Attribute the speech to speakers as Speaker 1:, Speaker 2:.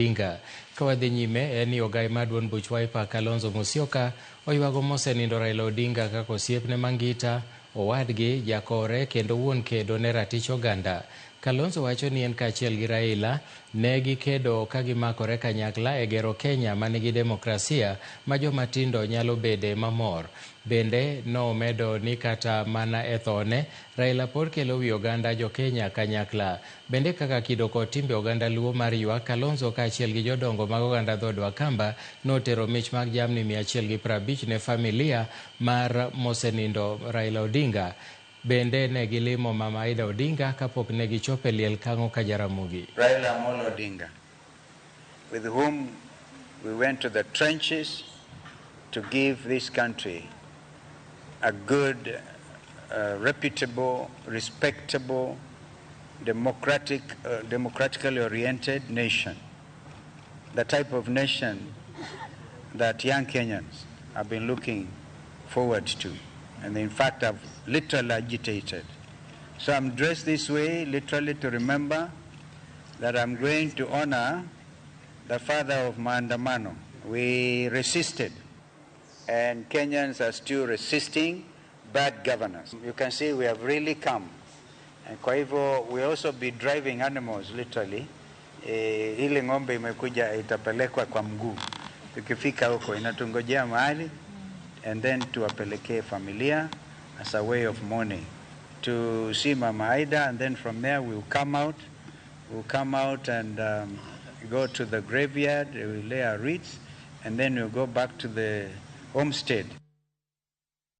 Speaker 1: Odinga. Kawadhi nyime eni ogai maduon buch Wiper Kalonzo Musyoka oywago mosenindo Raila Odinga kaka osiepne ngita, owadgi, jakore kendo wuon kedo ne ratich oganda. Kalonzo wacho ni en kaachiel gi Raila ne gikedo ka gimakore kanyakla e gero Kenya manigi demokrasia ma jomatindo nyalo bede mamor. Bende nomedo ni kata mana e thone Raila pod kelo wi oganda jo Kenya kanyakla. Bende kaka kido kod timbe oganda luo mar ywak, Kalonzo kaachiel gi jodongo mag oganda dhod Wakamba notero mich mag jamni 150 ne familia mar mosenindo Raila Odinga. Bende ne gilimo Mama Raila Odinga kapok ne gichope liel kango ka Ramogi.
Speaker 2: Raila Odinga, with whom we went to the trenches to give this country a good, reputable, respectable, democratically oriented nation. The type of nation that young Kenyans have been looking forward to. And in fact, I've literally agitated. So I'm dressed this way, literally to remember that I'm going to honor the father of Maandamano. We resisted, and Kenyans are still resisting bad governance. You can see we have really come. And kwa hivyo, we also be driving animals, literally. Ile ng'ombe imekuja itapelekwa kwa mguu. Tukifika huko, inatungojea mahali, and then tuwapelekee familia as a way of mourning to see Mama Aida, and then from there we'll come out and go to the graveyard, we'll lay our wreaths, and then we'll go back to the homestead